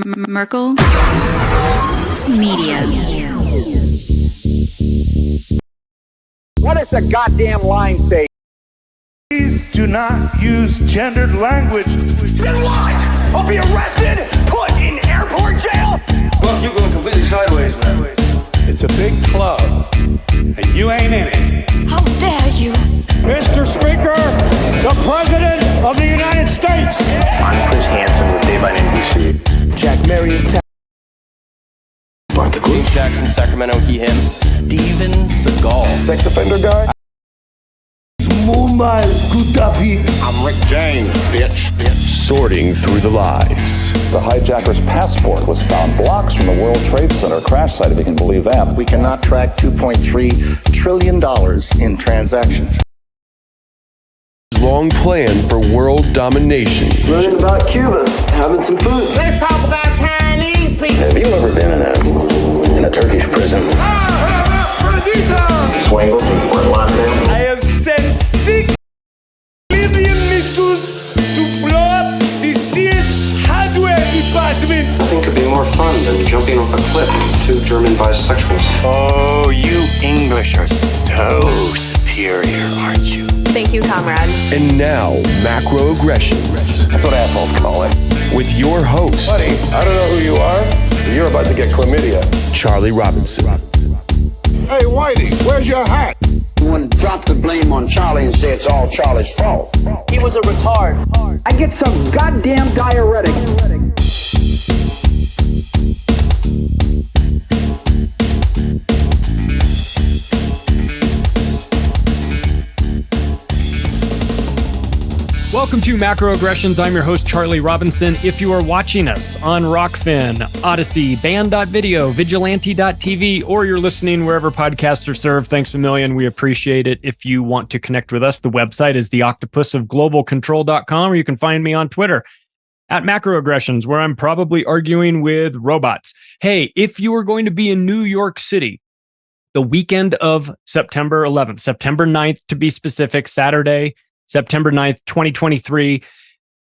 Merkel Media. What does the goddamn line say? Please do not use gendered language. Then what? I'll be arrested, put in airport jail? Look, you're going completely sideways, man. It's a big club, and you ain't in it. How dare you? Mr. Speaker, the President of the United States. I'm Chris Hansen with Dave on NBC. Jack Marius Martha Cruz. Jackson, Sacramento, he, him. Steven Seagal. Sex offender guy. I'm Rick James, bitch. Sorting through the lies. The hijacker's passport was found blocks from the World Trade Center crash site, if you can believe that. We cannot track $2.3 trillion in transactions. Long plan for world domination. Learning about Cuba, having some food. Let's talk about Chinese people. Have you ever been in a Turkish prison? Swangled from Fort Lauderdale. I have sent 6 million missiles to blow up the Sears hardware department. Nothing could be more fun than jumping off a cliff with 2 German bisexuals. Oh, you English are so superior, aren't you? Thank you, comrade. And now, macroaggressions. That's what assholes call it. With your host, Buddy, I don't know who you are, but you're about to get chlamydia. Charlie Robinson. Hey, Whitey, where's your hat? You want to drop the blame on Charlie and say it's all Charlie's fault. He was a retard. I get some goddamn diuretic. Welcome to Macroaggressions. I'm your host, Charlie Robinson. If you are watching us on Rockfin, Odyssey, Band.video, Vigilante.tv, or you're listening wherever podcasts are served, thanks a million. We appreciate it. If you want to connect with us, the website is theoctopusofglobalcontrol.com, or you can find me on Twitter at Macroaggressions, where I'm probably arguing with robots. Hey, if you are going to be in New York City, the weekend of September 11th, September 9th to be specific, Saturday, September 9th, 2023.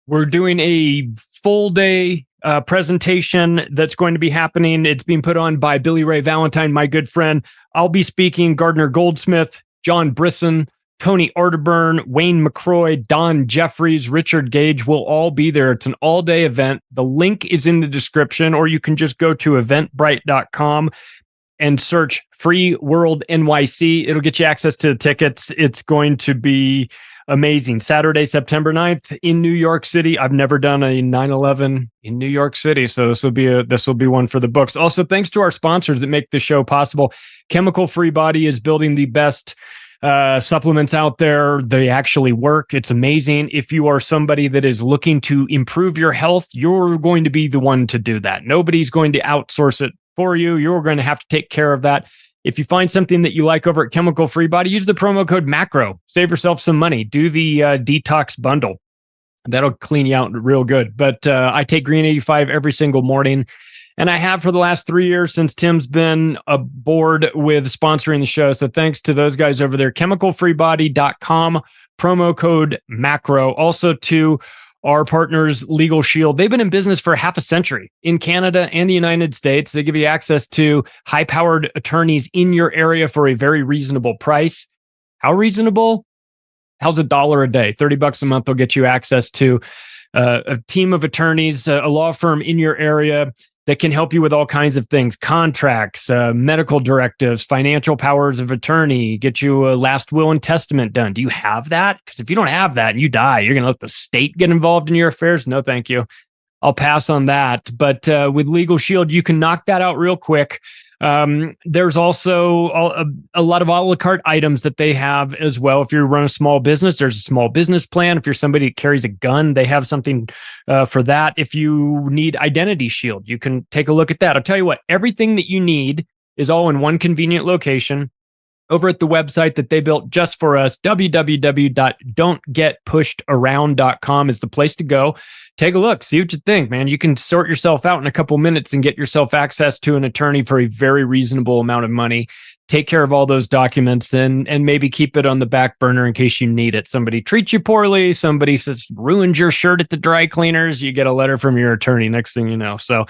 We're doing a full day presentation that's going to be happening. It's being put on by Billy Ray Valentine, my good friend. I'll be speaking. Gardner Goldsmith, John Brisson, Tony Arterburn, Wayne McCroy, Don Jeffries, Richard Gage will all be there. It's an all-day event. The link is in the description, or you can just go to eventbrite.com and search Free World NYC. It'll get you access to the tickets. It's going to be amazing. Saturday, September 9th in New York City. I've never done a 9/11 in New York City, so this will be one for the books. Also, thanks to our sponsors that make the show possible. Chemical Free Body is building the best supplements out there. They actually work. It's amazing. If you are somebody that is looking to improve your health, you're going to be the one to do that. Nobody's going to outsource it for you. You're going to have to take care of that. If you find something that you like over at Chemical Free Body, use the promo code MACRO. Save yourself some money. Do the detox bundle. That'll clean you out real good. But I take Green 85 every single morning, and I have for the last 3 years since Tim's been aboard with sponsoring the show. So thanks to those guys over there. ChemicalFreeBody.com, promo code MACRO. Also to our partners, Legal Shield. They've been in business for half a century in Canada and the United States. They give you access to high-powered attorneys in your area for a very reasonable price. How reasonable? How's $1 a day? $30 a month will get you access to a team of attorneys, a law firm in your area that can help you with all kinds of things, contracts, medical directives, financial powers of attorney, get you a last will and testament done. Do you have that? Because if you don't have that and you die, you're going to let the state get involved in your affairs? No, thank you. I'll pass on that. But with Legal Shield, you can knock that out real quick. There's also a lot of a la carte items that they have as well. If you run a small business, there's a small business plan. If you're somebody that carries a gun, they have something for that. If you need Identity Shield, you can take a look at that. I'll tell you what, everything that you need is all in one convenient location over at the website that they built just for us. www.don'tgetpushedaround.com is the place to go. Take a look, see what you think, man. You can sort yourself out in a couple minutes and get yourself access to an attorney for a very reasonable amount of money. take care of all those documents and maybe keep it on the back burner in case you need it. Somebody treats you poorly, somebody says ruined your shirt at the dry cleaners, you get a letter from your attorney next thing you know. So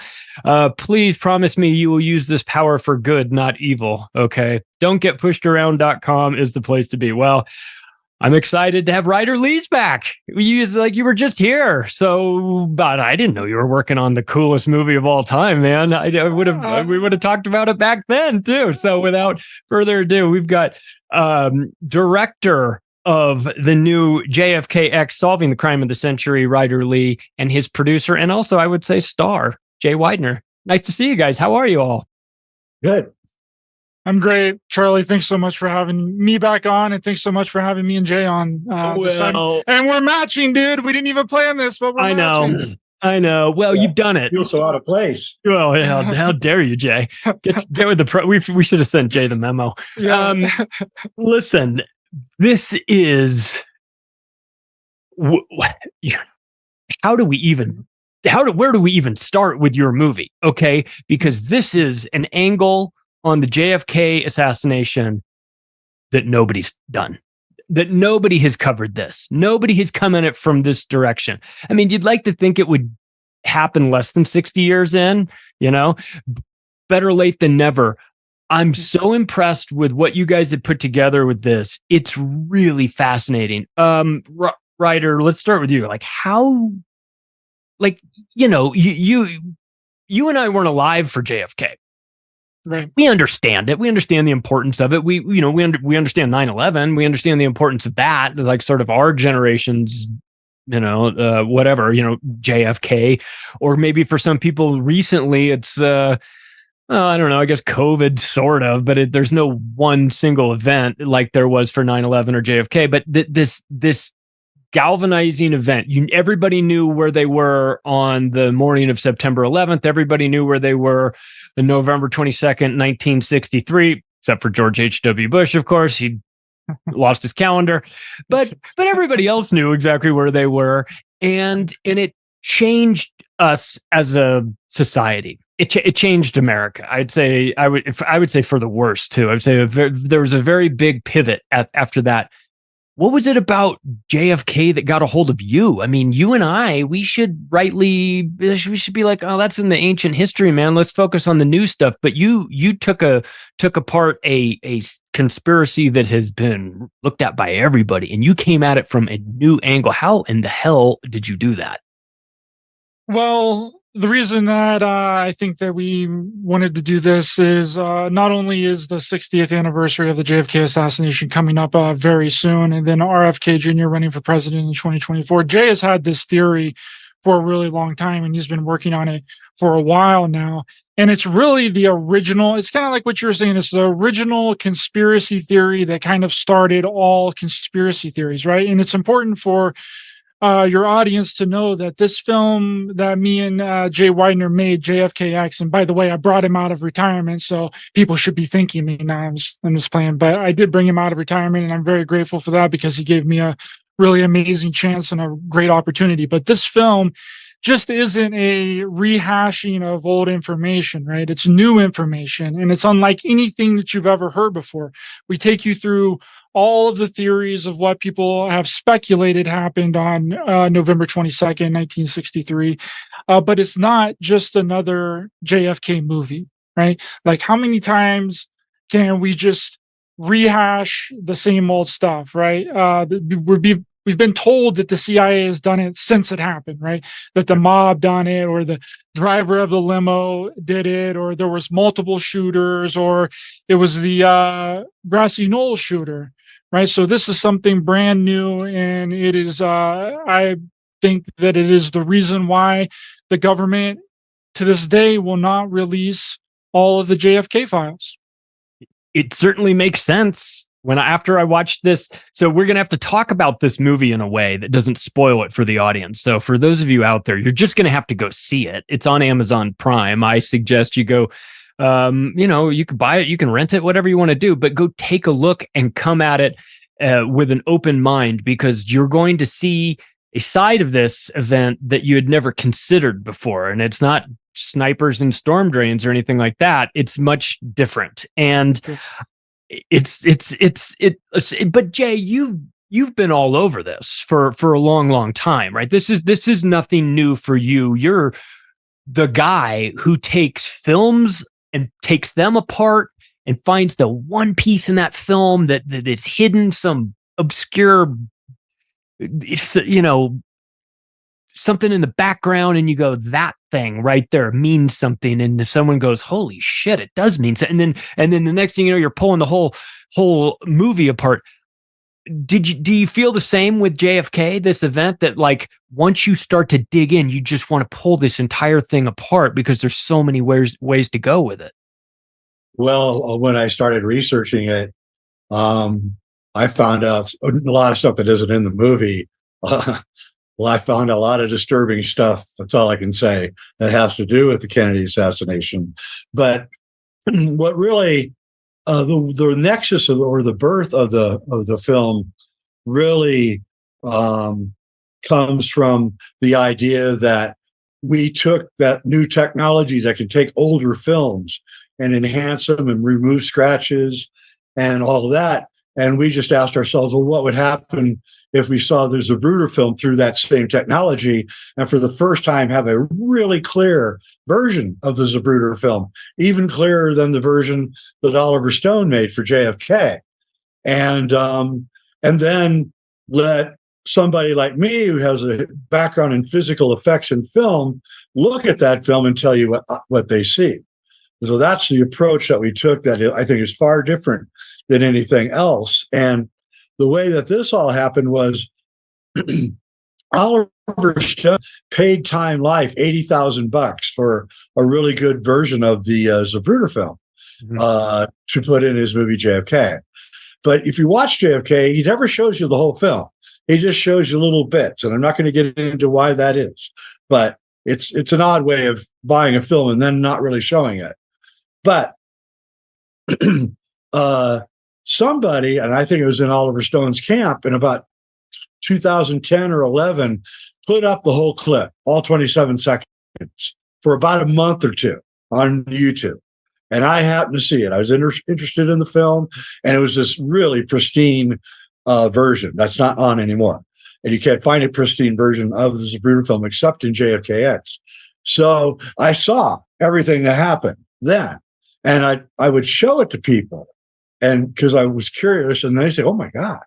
please promise me you will use this power for good, not evil. Okay. Don'tgetpushedAround.com is the place to be. Well, I'm excited to have Ryder Lee's back. You were just here. So, but I didn't know you were working on the coolest movie of all time, man. We would have talked about it back then too. So without further ado, we've got director of the new JFKX Solving the Crime of the Century, Ryder Lee, and his producer, and also I would say star, Jay Weidner. Nice to see you guys. How are you all? Good. I'm great. Charlie, thanks so much for having me back on, and thanks so much for having me and Jay on this time. And we're matching, dude. We didn't even plan this, but we're matching. I know. Well, you've done it. You're so out of place. Well, how dare you, Jay? Get with the we should have sent Jay the memo. Yeah. Listen, this is where do we even start with your movie? Okay, because this is an angle on the JFK assassination that nobody's done, that nobody has covered this. Nobody has come at it from this direction. I mean, you'd like to think it would happen less than 60 years in, better late than never. I'm so impressed with what you guys have put together with this. It's really fascinating. Ryder, let's start with you. You and I weren't alive for JFK. Right. We understand it. We understand the importance of it. We understand 9/11. We understand the importance of that, like sort of our generation's, JFK, or maybe for some people recently, it's, I don't know, I guess COVID sort of, but there's no one single event like there was for 9/11 or JFK. But this galvanizing event, everybody knew where they were on the morning of September 11th. Everybody knew where they were on November 22nd, 1963, except for George H.W. Bush, of course. He lost his calendar. But everybody else knew exactly where they were. And it changed us as a society. It changed America. I would say for the worse, too. I would say there was a very big pivot after that. What was it about JFK that got a hold of you? I mean, you and I, we should be like, oh, that's in the ancient history, man. Let's focus on the new stuff. But you took apart a conspiracy that has been looked at by everybody, and you came at it from a new angle. How in the hell did you do that? Well, the reason that I think that we wanted to do this is not only is the 60th anniversary of the JFK assassination coming up very soon, and then RFK Jr. running for president in 2024. Jay has had this theory for a really long time, and he's been working on it for a while now. And it's really the original, it's kind of like what you were saying, it's the original conspiracy theory that kind of started all conspiracy theories, right? And it's important for your audience to know that this film that me and Jay Weidner made, JFKX, and by the way, I brought him out of retirement, so people should be thanking me. Now I'm just playing, but I did bring him out of retirement, and I'm very grateful for that because he gave me a really amazing chance and a great opportunity. But this film just isn't a rehashing of old information, right? It's new information, and it's unlike anything that you've ever heard before. We take you through all of the theories of what people have speculated happened on November 22nd, 1963. But it's not just another JFK movie, right? Like, how many times can we just rehash the same old stuff, right? We've been told that the CIA has done it since it happened, right? That the mob done it, or the driver of the limo did it, or there was multiple shooters, or it was the Grassy Knoll shooter, right? So this is something brand new, and it is, I think that it is the reason why the government to this day will not release all of the JFK files. It certainly makes sense. After I watched this, so we're going to have to talk about this movie in a way that doesn't spoil it for the audience. So for those of you out there, you're just going to have to go see it. It's on Amazon Prime. I suggest you go, you can buy it, you can rent it, whatever you want to do, but go take a look and come at it with an open mind, because you're going to see a side of this event that you had never considered before. And it's not snipers and storm drains or anything like that. It's much different. And but Jay, you've been all over this for a long time, right? This is nothing new for you. You're the guy who takes films and takes them apart and finds the one piece in that film that is hidden, some obscure, something in the background, and you go, that thing right there means something, and someone goes, holy shit, it does mean something. And then the next thing you know, you're pulling the whole movie apart. Do you feel the same with JFK, this event, that like once you start to dig in, you just want to pull this entire thing apart because there's so many ways to go with it? Well, when I started researching it, I found out a lot of stuff that isn't in the movie. Well, I found a lot of disturbing stuff. That's all I can say that has to do with the Kennedy assassination. But what really, the nexus or the birth of the film really comes from the idea that we took that new technology that can take older films and enhance them and remove scratches and all of that. And we just asked ourselves, well, what would happen if we saw the Zapruder film through that same technology and for the first time have a really clear version of the Zapruder film, even clearer than the version that Oliver Stone made for JFK. And then let somebody like me who has a background in physical effects and film look at that film and tell you what they see. So that's the approach that we took that I think is far different than anything else. And the way that this all happened was Oliver Stone paid Time Life $80,000 for a really good version of the Zapruder film to put in his movie JFK. But if you watch JFK, he never shows you the whole film. He just shows you little bits, and I'm not going to get into why that is. But it's an odd way of buying a film and then not really showing it. But somebody, and I think it was in Oliver Stone's camp in about 2010 or 11, put up the whole clip, all 27 seconds, for about a month or two on YouTube. And I happened to see it. I was interested in the film, and it was this really pristine version that's not on anymore. And you can't find a pristine version of the Zapruder film except in JFKX. So I saw everything that happened then. And I would show it to people, and because I was curious, and they say, oh my God,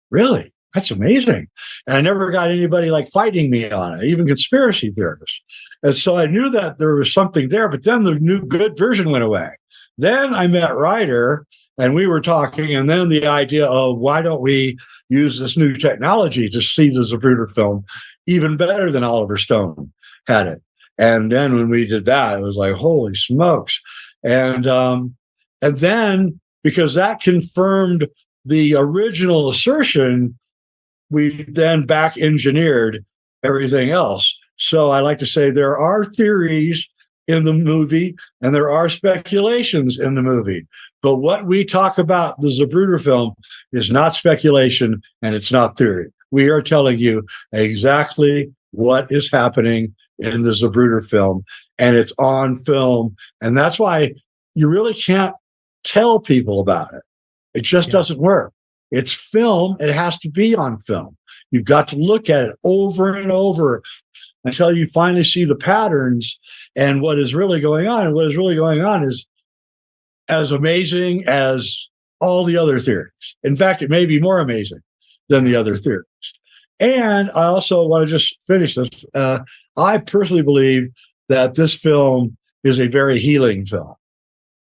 really? That's amazing. And I never got anybody like fighting me on it, even conspiracy theorists. And so I knew that there was something there, but then the new good version went away. Then I met Ryder, and we were talking, and then the idea of why don't we use this new technology to see the Zapruder film even better than Oliver Stone had it. And then when we did that, it was like, holy smokes. And then, because that confirmed the original assertion, we then back engineered everything else. So I like to say there are theories in the movie and there are speculations in the movie. But what we talk about the Zapruder film is not speculation and it's not theory. We are telling you exactly what is happening in the Zapruder film, and it's on film. And that's why you really can't tell people about it. It just doesn't work. It's film. It has to be on film. You've got to look at it over and over until you finally see the patterns and what is really going on. And what is really going on is as amazing as all the other theories. In fact, it may be more amazing than the other theories. And I also want to just finish this. I personally believe that this film is a very healing film.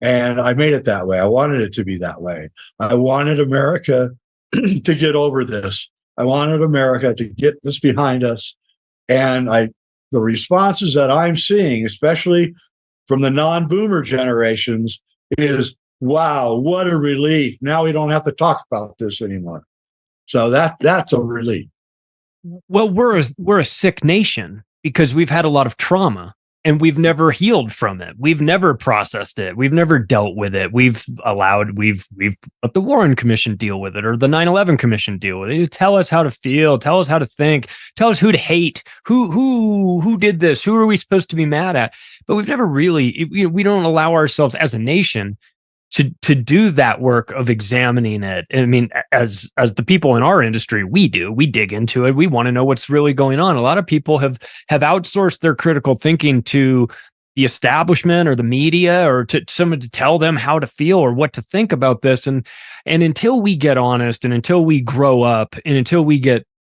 And I made it that way. I wanted it to be that way. I wanted America to get over this. I wanted America to get this behind us. And the responses that I'm seeing, especially from the non-boomer generations, is, wow, what a relief. Now we don't have to talk about this anymore. So that's a relief. Well, we're a sick nation because we've had a lot of trauma and we've never healed from it. We've never processed it. We've never dealt with it. We've let the Warren Commission deal with it, or the 9/11 Commission deal with it. Tell us how to feel. Tell us how to think. Tell us who to hate. Who did this? Who are we supposed to be mad at? But we've never really, we don't allow ourselves as a nation to do that work of examining it. I mean, as the people in our industry, we dig into it. We want to know what's really going on. A lot of people have outsourced their critical thinking to the establishment or the media or to someone to tell them how to feel or what to think about this. And until we get honest and until we grow up and until we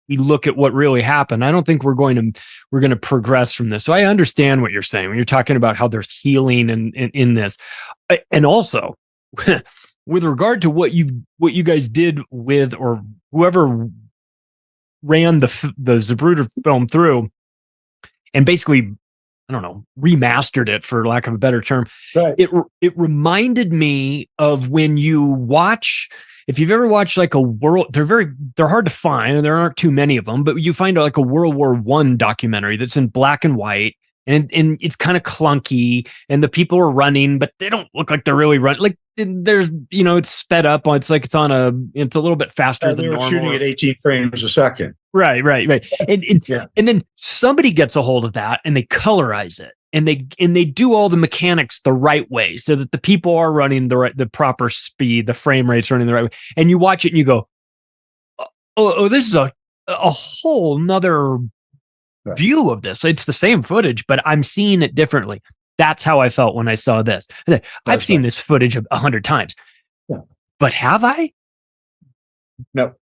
look at what really happened, I don't think we're going to progress from this. So I understand what you're saying when you're talking about how there's healing in this. And also with regard to what you guys did with, or whoever ran the Zapruder film through and basically, I don't know, remastered it for lack of a better term. Right. It reminded me of when you watch, if you've ever watched like a world, they're hard to find and there aren't too many of them, but you find like a World War I documentary that's in black and white. And it's kind of clunky, and the people are running, but they don't look like they're really running. Like there's, it's sped up. It's like it's a little bit faster than normal. They were shooting at 18 frames a second. Right. And then somebody gets a hold of that and they colorize it, and they do all the mechanics the right way so that the people are running the proper speed, the frame rate's running the right way. And you watch it and you go, oh, this is a whole nother view of this. It's the same footage, but I'm seeing it differently. That's how I felt when I saw this. I've seen this footage 100 times, but have I? No,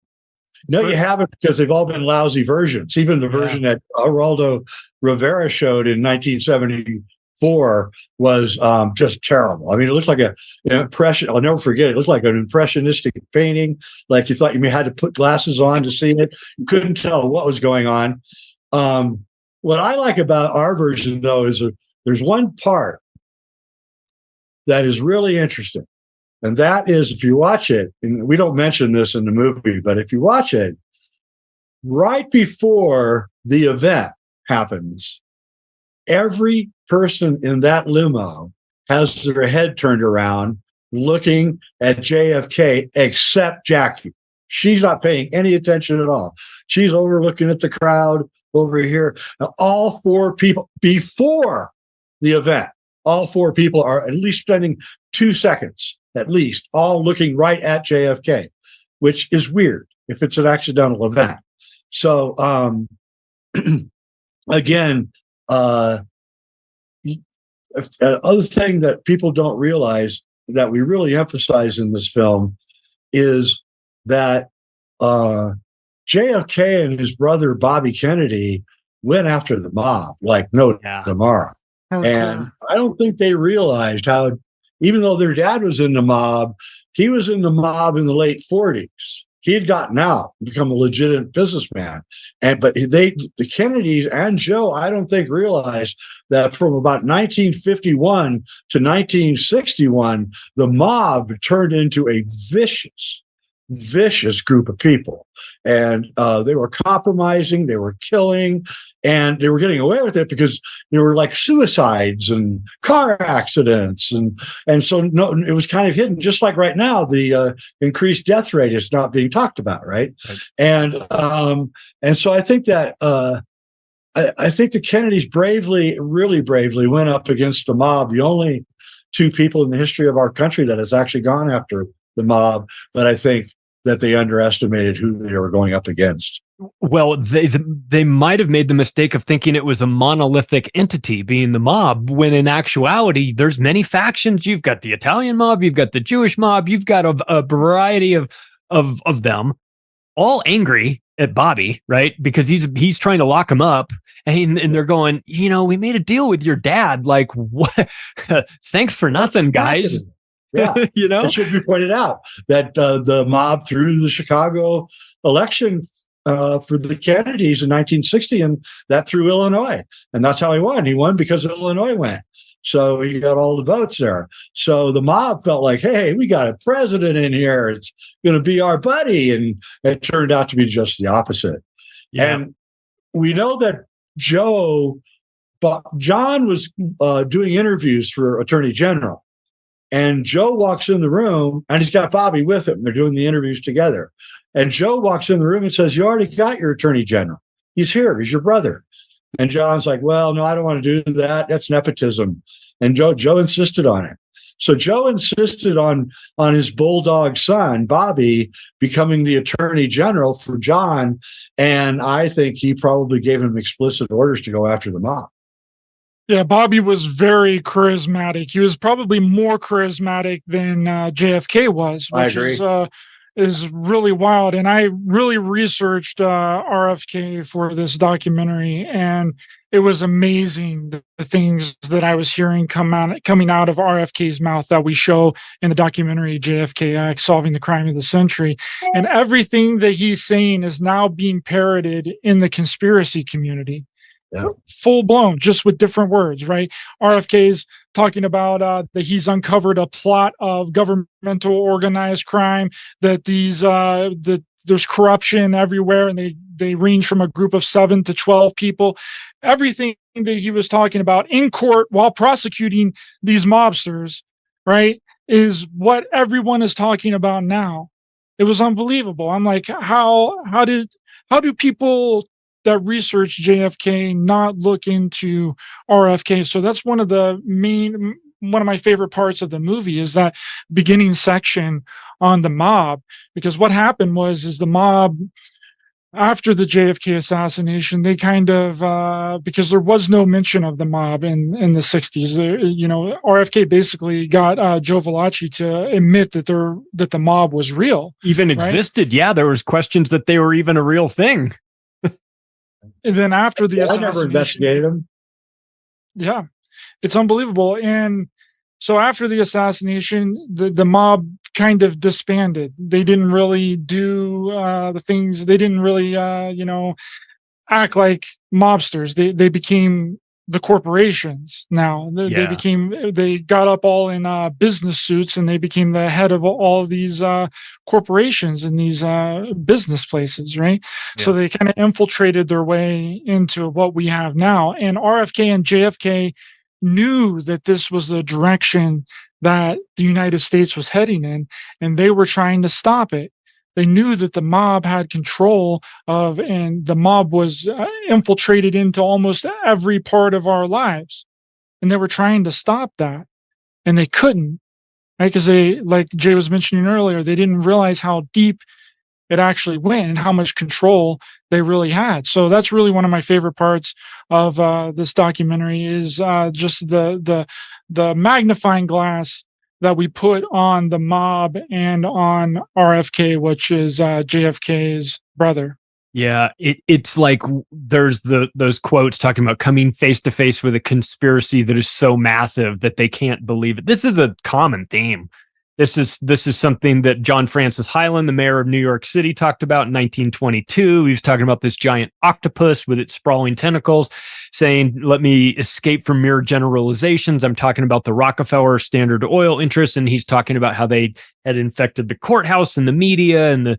you haven't, because they've all been lousy versions. Even the version that Geraldo Rivera showed in 1974 was just terrible. I mean, it looked like an impression. I'll never forget it. It looked like an impressionistic painting. Like you thought you had to put glasses on to see it. You couldn't tell what was going on. What I like about our version, though, is there's one part that is really interesting. And that is, if you watch it, and we don't mention this in the movie, but if you watch it, right before the event happens, every person in that limo has their head turned around looking at JFK except Jackie. She's not paying any attention at all. She's overlooking at the crowd over here. Now, all four people before the event, all four people are at least spending 2 seconds, at least, all looking right at JFK, which is weird if it's an accidental event. So, again, other thing that people don't realize that we really emphasize in this film is that JFK and his brother Bobby Kennedy went after the mob like no tomorrow. And I don't think they realized how, even though their dad was in the mob, he was in the mob in the late 40s. He had gotten out, become a legitimate businessman. But the Kennedys and Joe, I don't think realized that from about 1951 to 1961, the mob turned into a vicious group of people, and they were compromising, they were killing, and they were getting away with it because they were like suicides and car accidents, and so no, it was kind of hidden. Just like right now, the increased death rate is not being talked about, right? And so I think that I think the Kennedys really bravely went up against the mob. The only two people in the history of our country that has actually gone after the mob, but I think that they underestimated who they were going up against. Well, they might have made the mistake of thinking it was a monolithic entity, being the mob, when in actuality, there's many factions. You've got the Italian mob, you've got the Jewish mob, you've got a variety of them, all angry at Bobby, right? Because he's trying to lock him up, and they're going, we made a deal with your dad. Like, what? Thanks for nothing, guys. Yeah, it should be pointed out that the mob threw the Chicago election for the Kennedys in 1960, and that threw Illinois, and that's how he won. He won because Illinois went, so he got all the votes there. So the mob felt like, hey, we got a president in here; it's going to be our buddy, and it turned out to be just the opposite. Yeah. And we know that John was doing interviews for Attorney General. And Joe walks in the room, and he's got Bobby with him. They're doing the interviews together. And Joe walks in the room and says, "You already got your attorney general. He's here. He's your brother." And John's like, "Well, no, I don't want to do that. That's nepotism." And Joe insisted on it. So Joe insisted on his bulldog son, Bobby, becoming the attorney general for John. And I think he probably gave him explicit orders to go after the mob. Yeah, Bobby was very charismatic. He was probably more charismatic than JFK was, I which agree. is really wild. And I really researched RFK for this documentary, and it was amazing the things that I was hearing coming out of RFK's mouth that we show in the documentary JFK Solving the Crime of the Century. And everything that he's saying is now being parroted in the conspiracy community. Yeah. Full blown, just with different words, right? RFK's talking about that he's uncovered a plot of governmental organized crime, that there's corruption everywhere, and they range from a group of 7 to 12 people. Everything that he was talking about in court while prosecuting these mobsters, right, is what everyone is talking about now. It was unbelievable. I'm like, how do people that research JFK not look into RFK? So that's one of my favorite parts of the movie is that beginning section on the mob, because what happened is the mob, after the JFK assassination, they kind of because there was no mention of the mob in the 60s, RFK basically got Joe Valachi to admit that the mob was real, even existed. Right? Yeah, there was questions that they were even a real thing. And then after the assassination, I never investigated him. Yeah, it's unbelievable. And so after the assassination, the mob kind of disbanded. They didn't really do the things. They didn't really, act like mobsters. They became the corporations now. They got up all in business suits, and they became the head of all of these corporations and these business places, right? Yeah. So they kind of infiltrated their way into what we have now. And RFK and JFK knew that this was the direction that the United States was heading in, and they were trying to stop it. They knew that the mob had control of, and the mob was infiltrated into almost every part of our lives. And they were trying to stop that. And they couldn't, right? Because they, like Jay was mentioning earlier, they didn't realize how deep it actually went and how much control they really had. So that's really one of my favorite parts of this documentary is just the magnifying glass that we put on the mob and on RFK, which is JFK's brother. Yeah, it's like there's those quotes talking about coming face to face with a conspiracy that is so massive that they can't believe it. This is a common theme. This is something that John Francis Hyland, the mayor of New York City, talked about in 1922. He was talking about this giant octopus with its sprawling tentacles, saying, let me escape from mere generalizations. I'm talking about the Rockefeller Standard Oil interests, and he's talking about how they had infected the courthouse and the media and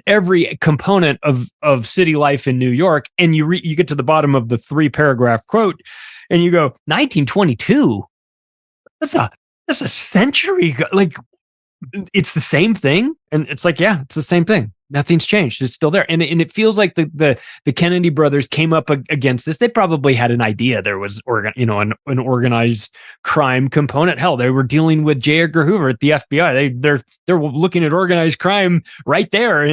every component of city life in New York. And you get to the bottom of the 3-paragraph quote, and you go, 1922? That's a century ago. Like, it's the same thing. And it's like, yeah, it's the same thing. Nothing's changed. It's still there. And it feels like the Kennedy brothers came up against this. They probably had an idea there was an organized crime component. Hell, they were dealing with J. Edgar Hoover at the FBI. They're looking at organized crime right there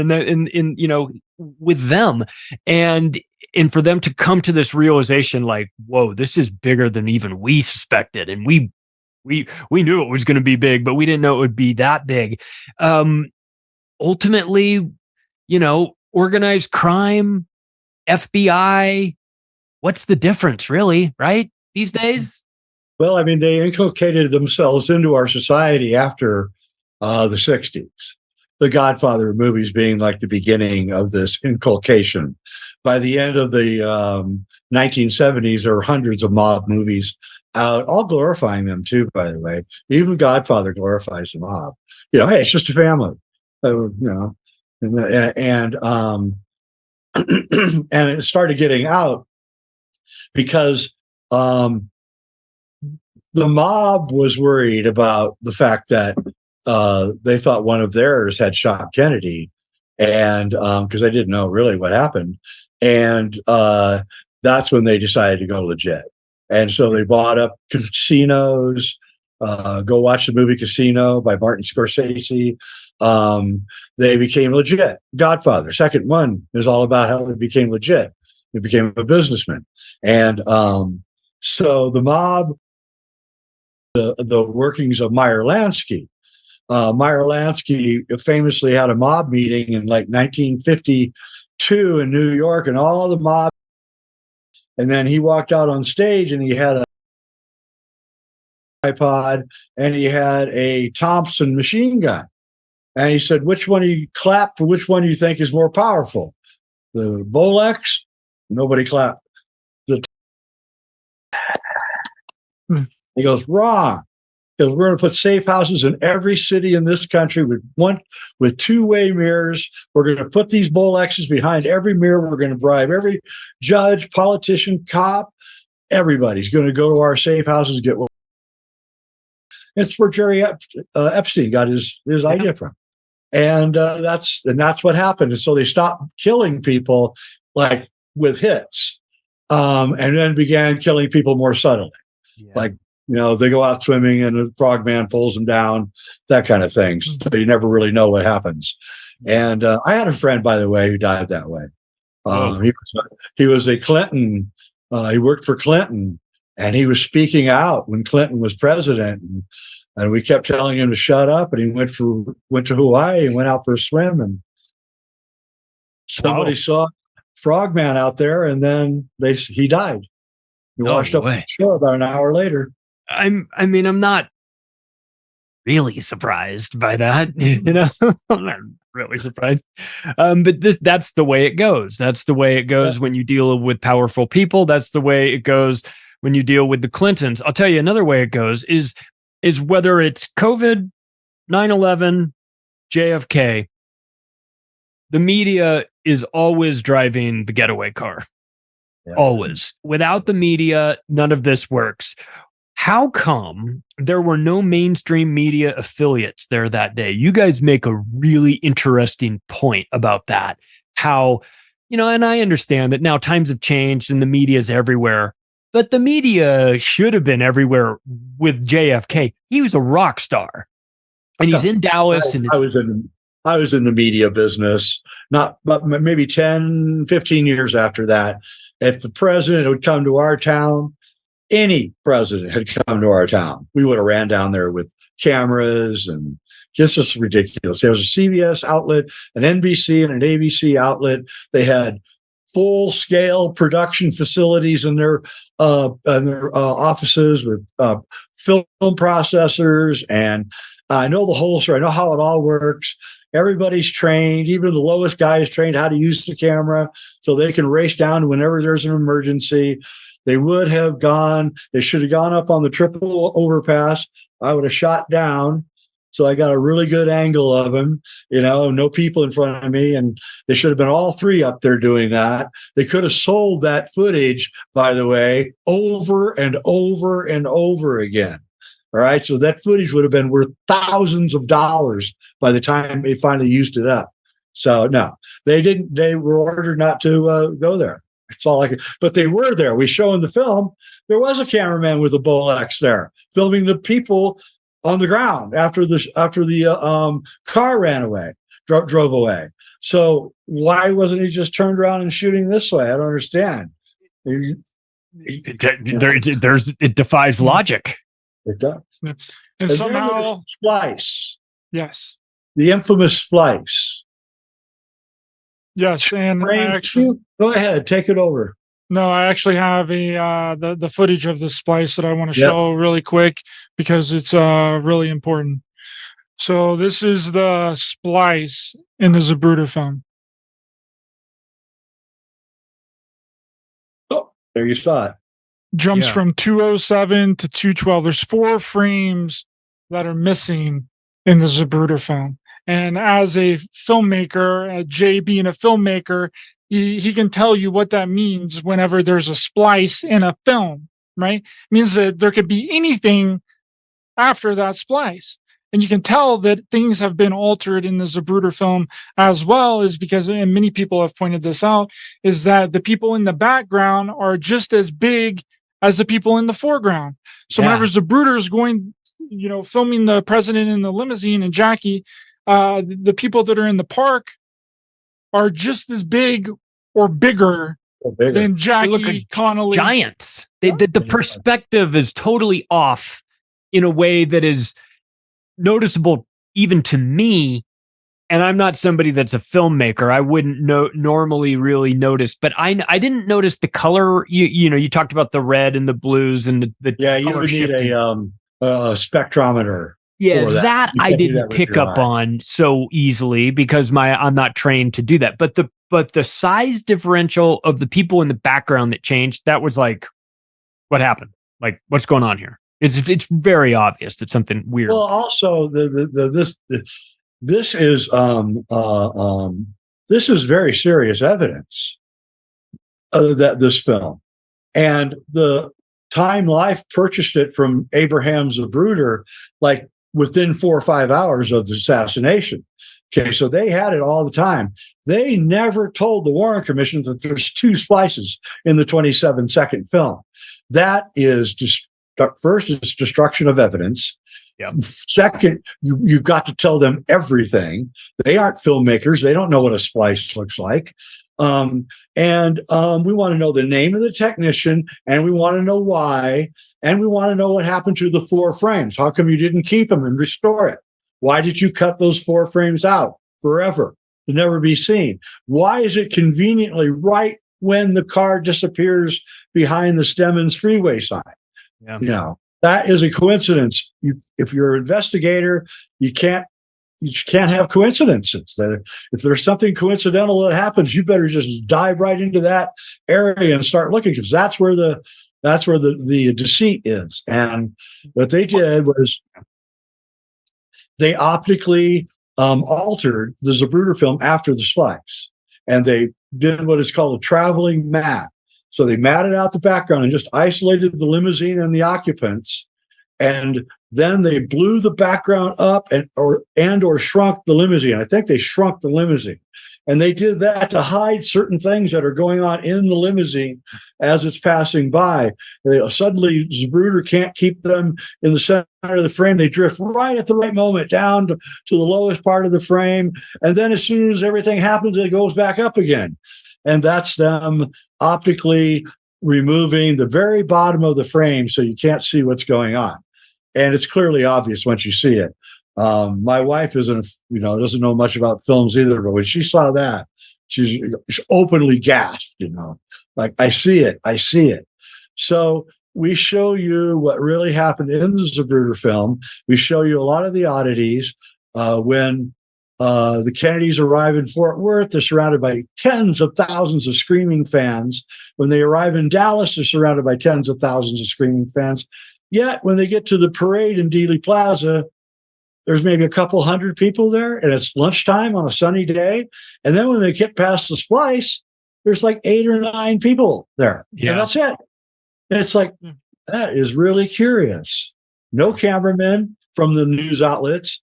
with them. And for them to come to this realization, like, whoa, this is bigger than even we suspected. And we knew it was going to be big, but we didn't know it would be that big. Ultimately, organized crime, FBI, what's the difference really, right? These days? Well, I mean, they inculcated themselves into our society after the 60s. The Godfather movies being like the beginning of this inculcation. By the end of the 1970s, there were hundreds of mob movies out, all glorifying them too, by the way. Even Godfather glorifies the mob. Hey, it's just a family. And it started getting out because the mob was worried about the fact that they thought one of theirs had shot Kennedy, and because they didn't know really what happened, and that's when they decided to go legit. And so they bought up casinos, Go watch the movie Casino by Martin Scorsese. They became legit. Godfather, second one, is all about how they became legit. They became a businessman. And so the mob, the workings of Meyer Lansky. Meyer Lansky famously had a mob meeting in like 1952 in New York, and all the mob. And then he walked out on stage, and he had a iPod, and he had a Thompson machine gun. And he said, "Which one do you clap for? Which one do you think is more powerful? The Bolex?" Nobody clapped. He goes, "Wrong. Because we're going to put safe houses in every city in this country with two-way mirrors. We're going to put these Bolexes behind every mirror. We're going to bribe every judge, politician, cop. Everybody's going to go to our safe houses and get one." It's where Jerry Epstein got his idea from, and that's what happened. And so they stopped killing people like with hits, and then began killing people more subtly, like. They go out swimming and a frogman pulls them down, that kind of thing. So you never really know what happens. And I had a friend, by the way, who died that way. He was a Clinton. He worked for Clinton, and he was speaking out when Clinton was president. And we kept telling him to shut up. And he went to Hawaii and went out for a swim. And somebody saw frogman out there, and then he died. He washed up on the shore about an hour later. I'm not really surprised by that. I'm not really surprised. But that's the way it goes. That's the way it goes when you deal with powerful people. That's the way it goes when you deal with the Clintons. I'll tell you another way it goes is whether it's COVID, 9/11, JFK, the media is always driving the getaway car. Yeah. Always. Without the media, none of this works. How come there were no mainstream media affiliates there that day? You guys make a really interesting point about that. How, and I understand that now times have changed and the media is everywhere, but the media should have been everywhere with JFK. He was a rock star, and he's in Dallas. I was in the media business, but maybe 10, 15 years after that. If the president would come to our town, any president had come to our town, we would have ran down there with cameras, and just ridiculous. There was a CBS outlet, an NBC, and an ABC outlet. They had full-scale production facilities in their offices with film processors, and I know the whole story. I know how it all works. Everybody's trained. Even the lowest guy is trained how to use the camera so they can race down whenever there's an emergency. They should have gone up on the triple overpass. I would have shot down. So I got a really good angle of him, no people in front of me. And they should have been all three up there doing that. They could have sold that footage, by the way, over and over and over again. All right. So that footage would have been worth thousands of dollars by the time they finally used it up. So no, they didn't. They were ordered not to go there. That's all I could. But they were there. We show in the film, there was a cameraman with a Bolex there filming the people on the ground after the car ran away, drove away. So why wasn't he just turned around and shooting this way? I don't understand. It defies logic. It does. And somehow splice. Yes. The infamous splice. Yes, and go ahead, take it over. No, I actually have the footage of the splice that I want to show really quick because it's really important. So this is the splice in the Zapruder film. Oh, there you saw it. Jumps from 207 to 212. There's 4 frames that are missing in the Zapruder film. And as a filmmaker, Jay being a filmmaker, he can tell you what that means whenever there's a splice in a film, right? It means that there could be anything after that splice. And you can tell that things have been altered in the Zapruder film as well, is because, and many people have pointed this out, is that the people in the background are just as big as the people in the foreground. So whenever Zapruder is going filming the president in the limousine and Jackie, the people that are in the park are just as big or bigger than Jackie, they look like Connolly. Giants. The perspective is totally off in a way that is noticeable even to me. And I'm not somebody that's a filmmaker. I wouldn't normally really notice, but I didn't notice the color. You talked about the red and the blues and the you color would need shifting. a spectrometer. Yeah, that I didn't pick up on so easily because I'm not trained to do that. But the size differential of the people in the background that changed, that was like, what happened? Like, what's going on here? It's very obvious that something weird. Well, also this is very serious evidence that this film, and the Time Life purchased it from Abraham Zapruder like within 4 or 5 hours of the assassination. Okay, so they had it all the time. They never told the Warren Commission that there's 2 splices in the 27-second film. That is just first, it's destruction of evidence. Yep. Second, you've got to tell them everything. They aren't filmmakers. They don't know what a splice looks like. And we want to know the name of the technician, and we want to know why, and we want to know what happened to the 4 frames. How come you didn't keep them and restore it? Why did you cut those 4 frames out forever to never be seen? Why is it conveniently right when the car disappears behind the Stemmons freeway sign? Yeah. That is a coincidence. If you're an investigator, you can't have coincidences. That if there's something coincidental that happens, you better just dive right into that area and start looking, because that's where the deceit is. And what they did was they optically altered the Zapruder film after the splice, and they did what is called a traveling matte. So they matted out the background and just isolated the limousine and the occupants, and then they blew the background up or shrunk the limousine. I think they shrunk the limousine, and they did that to hide certain things that are going on in the limousine as it's passing by. Suddenly, Zapruder can't keep them in the center of the frame. They drift right at the right moment down to the lowest part of the frame, and then as soon as everything happens, it goes back up again. And that's them optically removing the very bottom of the frame so you can't see what's going on. And it's clearly obvious once you see it. My wife doesn't know much about films either, but when she saw that, she openly gasped, like, I see it. So we show you what really happened in the Zapruder film. We show you a lot of the oddities. When the Kennedys arrive in Fort Worth, they're surrounded by tens of thousands of screaming fans. When they arrive in Dallas, they're surrounded by tens of thousands of screaming fans. Yet, when they get to the parade in Dealey Plaza, there's maybe a couple hundred people there, and it's lunchtime on a sunny day. And then when they get past the splice, there's like 8 or 9 people there. Yeah. And that's it. And it's like, that is really curious. No cameramen from the news outlets,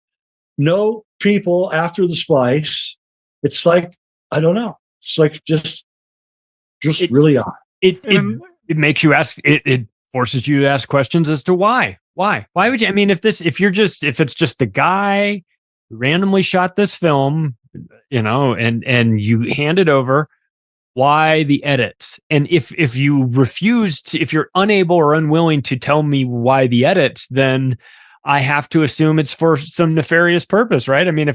no people after the splice. It's like, I don't know. It's like just really odd. It makes you ask. It forces you to ask questions as to why. Why would you? I mean, if it's just the guy who randomly shot this film, and you hand it over, why the edits? And if you refuse to, if you're unable or unwilling to tell me why the edits, then I have to assume it's for some nefarious purpose, right? I mean,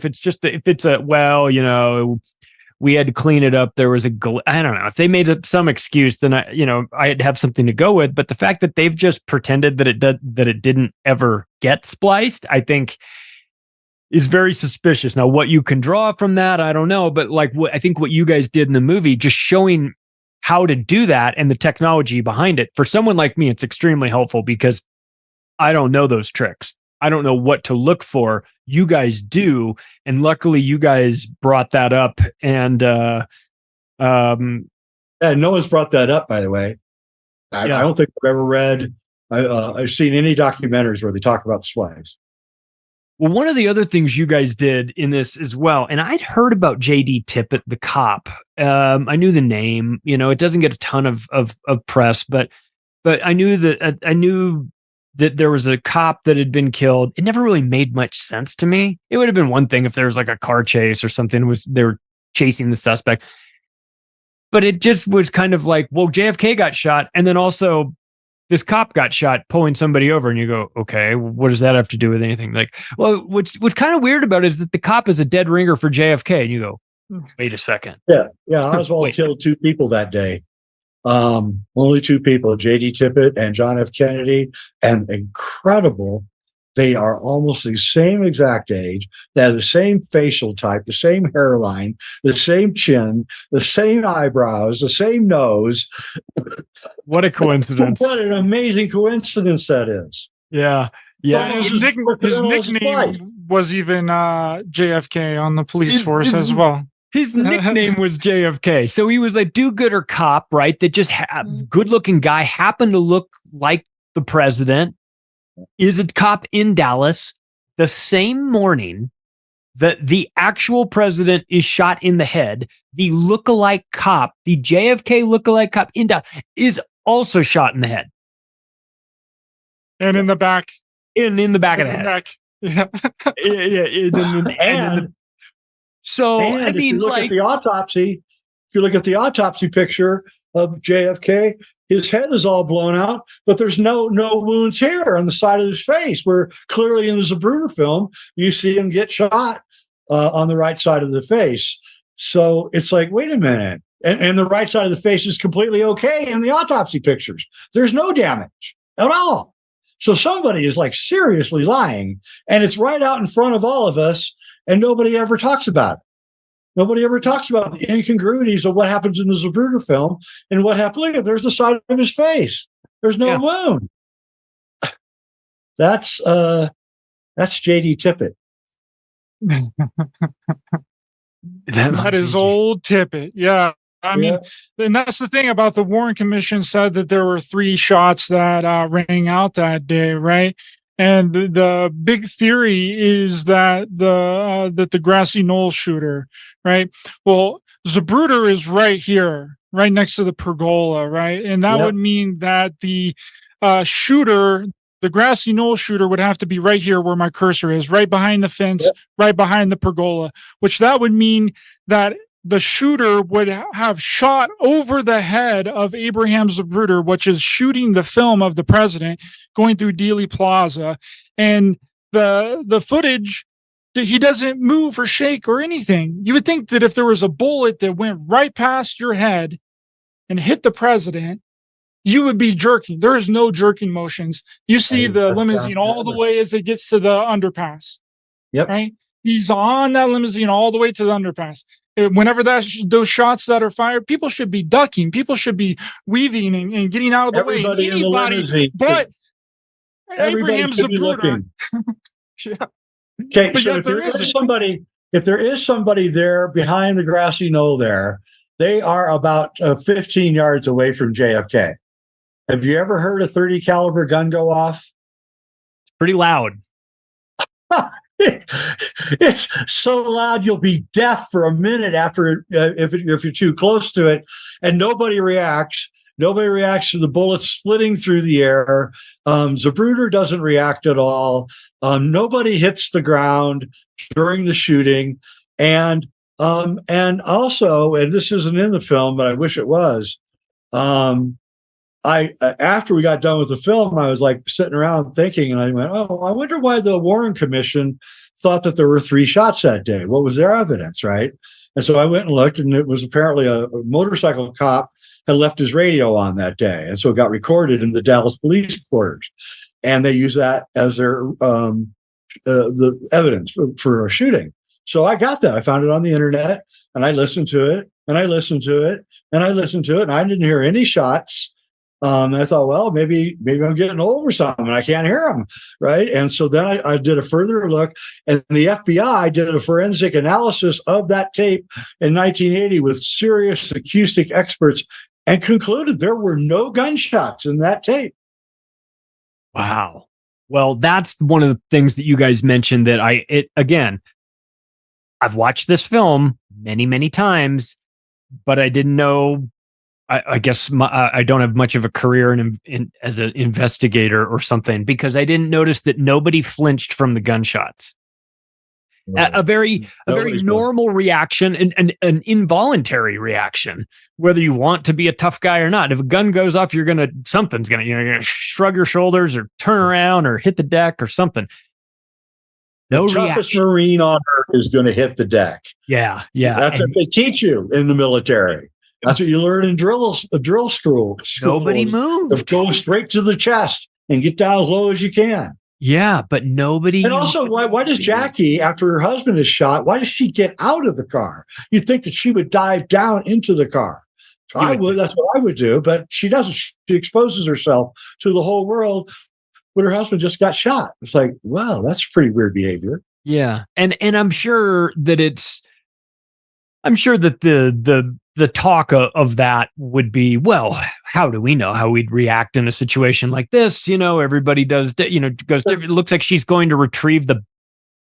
we had to clean it up. There was I don't know. If they made up some excuse, then I'd have something to go with. But the fact that they've just pretended that it didn't ever get spliced, I think, is very suspicious. Now, what you can draw from that, I don't know. But I think what you guys did in the movie, just showing how to do that and the technology behind it, for someone like me, it's extremely helpful because I don't know those tricks. I don't know what to look for. You guys do. And luckily you guys brought that up. And no one's brought that up, by the way. I don't think I've ever read, I've seen any documentaries where they talk about the splice. Well, one of the other things you guys did in this as well, and I'd heard about J.D. Tippett, the cop. I knew the name. It doesn't get a ton of press, but I knew that there was a cop that had been killed. It never really made much sense to me. It would have been one thing if there was like a car chase or something, they were chasing the suspect. But it just was kind of like, well, JFK got shot, and then also this cop got shot pulling somebody over, and you go, okay, what does that have to do with anything? Like, well, what's kind of weird about it is that the cop is a dead ringer for JFK, and you go, wait a second. Yeah, Oswald killed 2 people that day. Only 2 people, J.D. Tippit and John F. Kennedy, and incredible. They are almost the same exact age. They have the same facial type, the same hairline, the same chin, the same eyebrows, the same nose. What a coincidence. What an amazing coincidence that is. Yeah. Yeah. His nickname was even JFK on the police force as well. His nickname was JFK. So he was a do-gooder cop, right? That just good-looking guy, happened to look like the president, is a cop in Dallas. The same morning that the actual president is shot in the head, the lookalike cop, the JFK lookalike cop in Dallas, is also shot in the head. And in the back. In the back of the head. Yeah. So, I mean, if you look at the autopsy picture of JFK, his head is all blown out, but there's no wounds here on the side of his face, where clearly in the Zapruder film, you see him get shot on the right side of the face. So it's like, wait a minute. And the right side of the face is completely okay in the autopsy pictures. There's no damage at all. So somebody is like seriously lying, and it's right out in front of all of us, and nobody ever talks about it. Nobody ever talks about the incongruities of what happens in the Zapruder film and what happened. Look, there's the side of his face. There's no wound. That's J.D. Tippit. That is old Tippit. Yeah. I mean, and that's the thing about the Warren Commission said that there were 3 shots that rang out that day, right? And the big theory is that the grassy knoll shooter, right? Well, Zapruder is right here, right next to the pergola, right? And that would mean that the shooter, the grassy knoll shooter, would have to be right here where my cursor is, right behind the fence, right behind the pergola, which that would mean that the shooter would have shot over the head of Abraham Zapruder, which is shooting the film of the president going through Dealey Plaza. And the footage, he doesn't move or shake or anything. You would think that if there was a bullet that went right past your head and hit the president, you would be jerking. There is no jerking motions. You see the limousine all the way as it gets to the underpass. Yep. Right? He's on that limousine all the way to the underpass. Whenever those shots that are fired, people should be ducking. People should be weaving and getting out of the way. Anybody but Abraham Zapruder. Yeah. Okay, so if there is somebody there behind the grassy knoll there, they are about 15 yards away from JFK. Have you ever heard a 30 caliber gun go off? It's pretty loud. It's so loud you'll be deaf for a minute after if you're too close to it, and nobody reacts. Nobody reacts to the bullets splitting through the air. Zapruder doesn't react at all. Nobody hits the ground during the shooting, and also, and this isn't in the film, but I wish it was. After we got done with the film, I was like sitting around thinking, and I went, "Oh, I wonder why the Warren Commission thought that there were 3 shots that day. What was their evidence, right?" And so I went and looked, and it was apparently a motorcycle cop had left his radio on that day, and so it got recorded in the Dallas police quarters, and they used that as their the evidence for a shooting. So I got that. I found it on the internet, and I listened to it, and I listened to it, and I listened to it, and I didn't hear any shots. And I thought, well, maybe I'm getting old or something, and I can't hear them, right? And so then I did a further look, and the FBI did a forensic analysis of that tape in 1980 with serious acoustic experts, and concluded there were no gunshots in that tape. Wow. Well, that's one of the things that you guys mentioned that I've watched this film many, many times, but I didn't know I guess I don't have much of a career as an investigator or something, because I didn't notice that nobody flinched from the gunshots. A very normal reaction and an involuntary reaction, whether you want to be a tough guy or not. If a gun goes off, you're gonna shrug your shoulders or turn around or hit the deck or something. The toughest Marine on earth is going to hit the deck. Yeah. That's what they teach you in the military. That's what you learn in drill school. Nobody moved. Go straight to the chest and get down as low as you can. Yeah, but nobody. And also, why does Jackie, after her husband is shot, why does she get out of the car? You'd think that she would dive down into the car. I would. That's what I would do. But she doesn't. She exposes herself to the whole world when her husband just got shot. It's like, wow, that's pretty weird behavior. Yeah, and I'm sure that the talk of that would be, well, how do we know how we'd react in a situation like this? Everybody does, goes, it looks like she's going to retrieve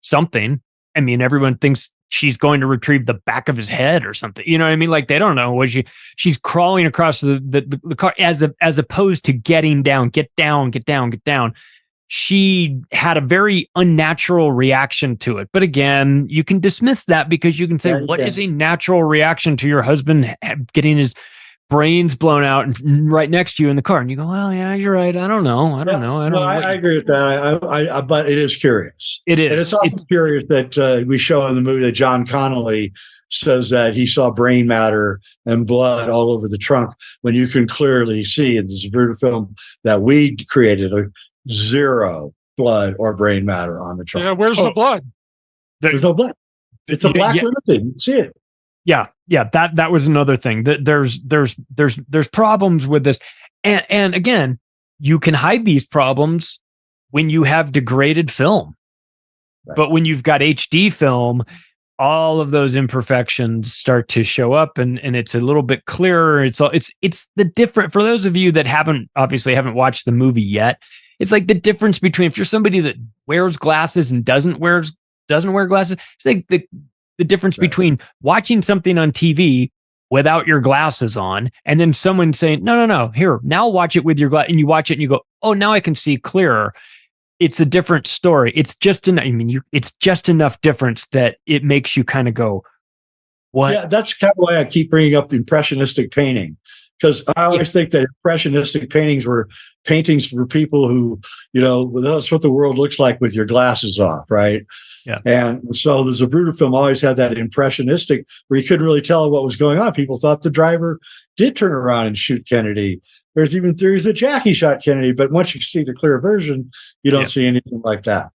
something. I mean, everyone thinks she's going to retrieve the back of his head or something. You know what I mean? Like, they don't know. She's crawling across the car as opposed to getting down, get down. She had a very unnatural reaction to it. But again, you can dismiss that because you can say, what is a natural reaction to your husband getting his brains blown out and right next to you in the car? And you go, well, yeah, you're right. I don't know. I agree with that. But it is curious. It is. And it's also curious that we show in the movie that John Connolly says that he saw brain matter and blood all over the trunk, when you can clearly see in this Zapruder film that we created zero blood or brain matter on the trunk. Yeah, where's the blood? There's no blood. It's a black limousine. You can see it. Yeah. That was another thing. That there's problems with this, and again, you can hide these problems when you have degraded film, right. But when you've got HD film, all of those imperfections start to show up, and it's a little bit clearer. It's the different, for those of you that haven't watched the movie yet. It's like the difference between, if you're somebody that wears glasses and doesn't wear glasses, it's like the difference between watching something on TV without your glasses on, and then someone saying, no, here, now watch it with your glass, and you watch it and you go, oh, now I can see clearer. It's a different story. It's just enough difference that it makes you kind of go, what? Yeah, that's kind of why I keep bringing up the impressionistic painting. Because I always think that impressionistic paintings were paintings for people who, that's what the world looks like with your glasses off, right? Yeah. And so the Zapruder film always had that impressionistic, where you couldn't really tell what was going on. People thought the driver did turn around and shoot Kennedy. There's even theories that Jackie shot Kennedy, but once you see the clear version, you don't see anything like that.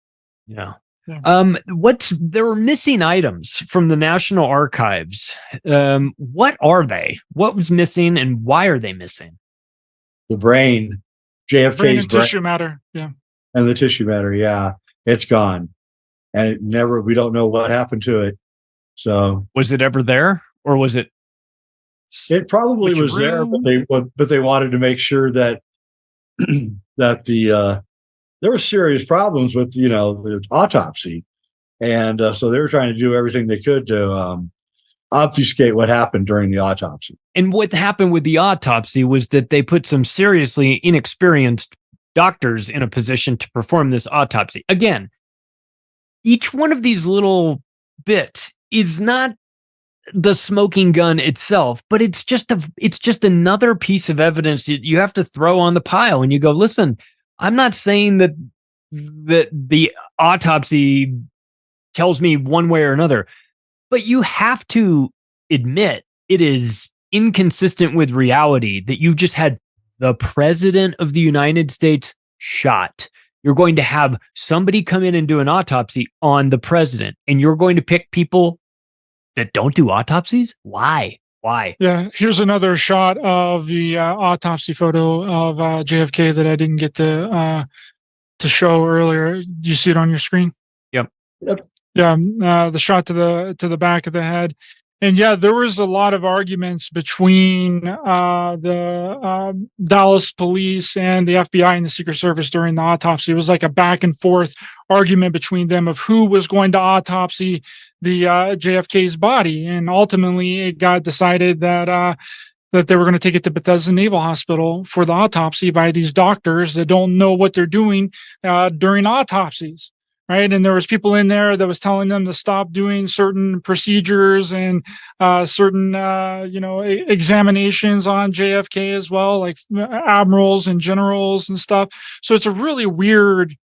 Yeah. There were missing items from the National Archives. What are they? What was missing, and why are they missing? The brain, JFK's brain and tissue matter. Yeah. And the tissue matter. Yeah. It's gone. And we don't know what happened to it. So was it ever there, or was it? It probably was there, but they wanted to make sure that there were serious problems with, the autopsy. And so they were trying to do everything they could to obfuscate what happened during the autopsy. And what happened with the autopsy was that they put some seriously inexperienced doctors in a position to perform this autopsy. Again, each one of these little bits is not the smoking gun itself, but it's just another piece of evidence that you have to throw on the pile. And you go, listen, I'm not saying that the autopsy tells me one way or another, but you have to admit it is inconsistent with reality that you've just had the president of the United States shot. You're going to have somebody come in and do an autopsy on the president, and you're going to pick people that don't do autopsies? Why? Yeah, here's another shot of the autopsy photo of JFK that I didn't get to show earlier. Do you see it on your screen? Yep. Yeah, the shot to the back of the head. And yeah, there was a lot of arguments between the Dallas police and the FBI and the Secret Service during the autopsy. It was like a back and forth argument between them of who was going to autopsy the JFK's body. And ultimately, it got decided that that they were going to take it to Bethesda Naval Hospital for the autopsy by these doctors that don't know what they're doing during autopsies. Right. And there was people in there that was telling them to stop doing certain procedures and certain, examinations on JFK as well, like admirals and generals and stuff. So it's a really weird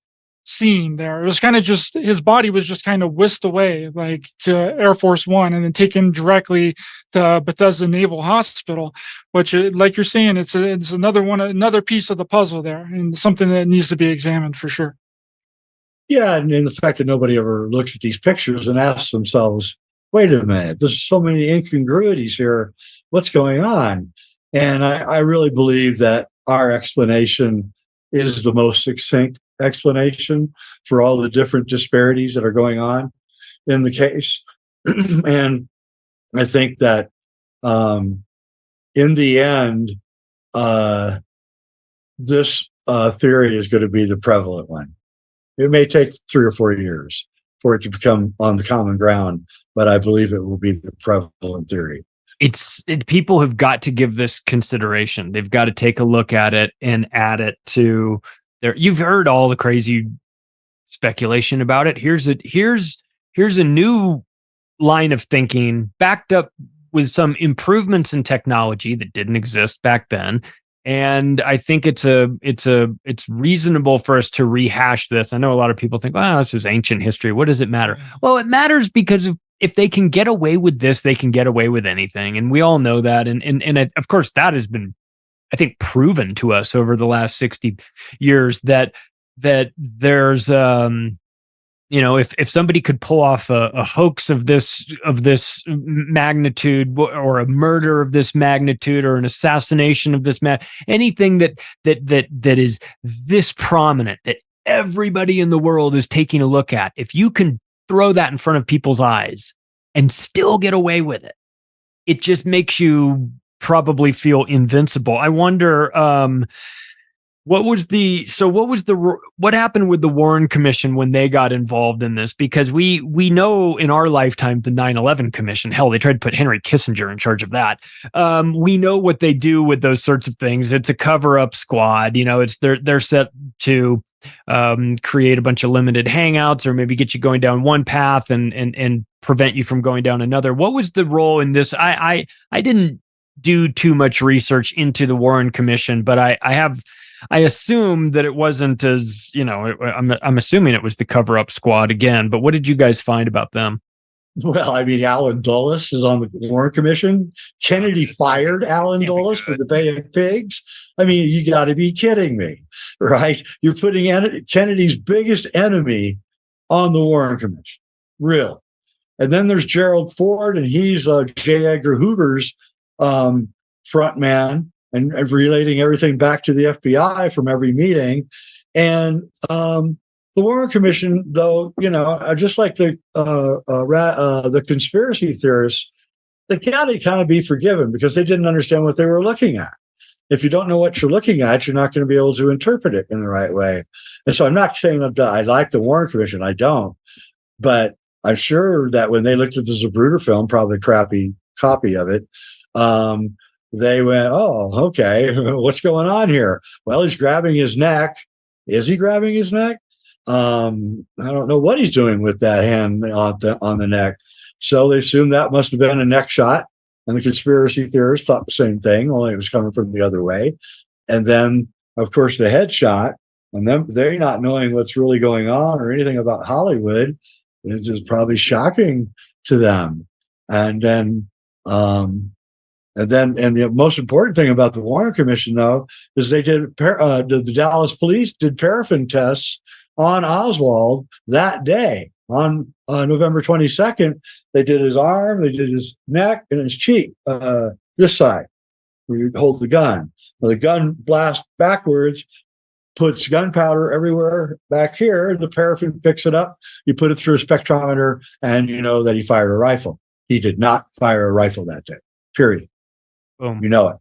scene there. It was kind of just, his body was just kind of whisked away, like to Air Force One, and then taken directly to Bethesda Naval Hospital, which, like you're saying, it's another piece of the puzzle there, and something that needs to be examined for sure. Yeah, and the fact that nobody ever looks at these pictures and asks themselves, wait a minute, there's so many incongruities here. What's going on? And I really believe that our explanation is the most succinct explanation for all the different disparities that are going on in the case. And I think that in the end, this theory is going to be the prevalent one. It may take 3 or 4 years for it to become on the common ground, but I believe it will be the prevalent theory. People have got to give this consideration. They've got to take a look at it and add it to their. You've heard all the crazy speculation about it. Here's a new line of thinking backed up with some improvements in technology that didn't exist back then. And I think it's reasonable for us to rehash this. I know a lot of people think, "Wow, this is ancient history. What does it matter?" Well, it matters because if they can get away with this, they can get away with anything, and we all know that. And of course, that has been, I think, proven to us over the last 60 years that there's if somebody could pull off a hoax of this magnitude, or a murder of this magnitude, or an assassination of this anything that is this prominent, that everybody in the world is taking a look at, if you can throw that in front of people's eyes and still get away with it, it just makes you probably feel invincible. I wonder, what happened with the Warren Commission when they got involved in this? Because we know in our lifetime, the 9/11 Commission, hell, they tried to put Henry Kissinger in charge of that. We know what they do with those sorts of things. It's a cover-up squad. They're set to create a bunch of limited hangouts, or maybe get you going down one path and prevent you from going down another. What was the role in this? I didn't do too much research into the Warren Commission, but I assume that it wasn't as, I'm assuming it was the cover-up squad again, but what did you guys find about them? Well, I mean, Alan Dulles is on the Warren Commission. Kennedy fired Alan Dulles for the Bay of Pigs. I mean, you got to be kidding me, right? You're putting Kennedy's biggest enemy on the Warren Commission, really. And then there's Gerald Ford, and he's J. Edgar Hoover's front man, and relating everything back to the FBI from every meeting. And the Warren Commission, though, just like the conspiracy theorists, they gotta kind of be forgiven because they didn't understand what they were looking at. If you don't know what you're looking at, you're not going to be able to interpret it in the right way. And so I'm not saying that I like the Warren Commission. I don't. But I'm sure that when they looked at the Zapruder film, probably a crappy copy of it, they went, oh, okay, what's going on here? Well, he's grabbing his neck. Is he grabbing his neck? I don't know what he's doing with that hand on the neck. So they assumed that must have been a neck shot. And the conspiracy theorists thought the same thing, only it was coming from the other way. And then, of course, the headshot, and then they're not knowing what's really going on or anything about Hollywood, is just probably shocking to them. And then the most important thing about the Warren Commission, though, is they did the Dallas police did paraffin tests on Oswald that day on November 22nd. They did his arm, they did his neck, and his cheek, this side, where you hold the gun. Now, the gun blasts backwards, puts gunpowder everywhere back here. The paraffin picks it up. You put it through a spectrometer, and you know that he fired a rifle. He did not fire a rifle that day, period. Boom. You know it.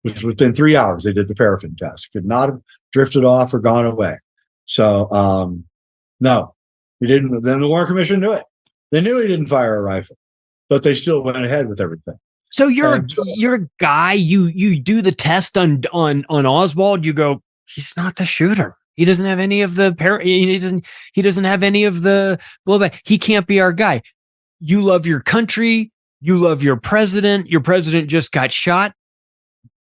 It was within 3 hours they did the paraffin test. Could not have drifted off or gone away. So, no, he didn't. Then the Warren Commission knew it. They knew he didn't fire a rifle, but they still went ahead with everything. So you're a guy. You do the test on Oswald. You go, he's not the shooter. He doesn't have any of the he doesn't have any of the blowback. He can't be our guy. You love your country. You love your president. Your president just got shot.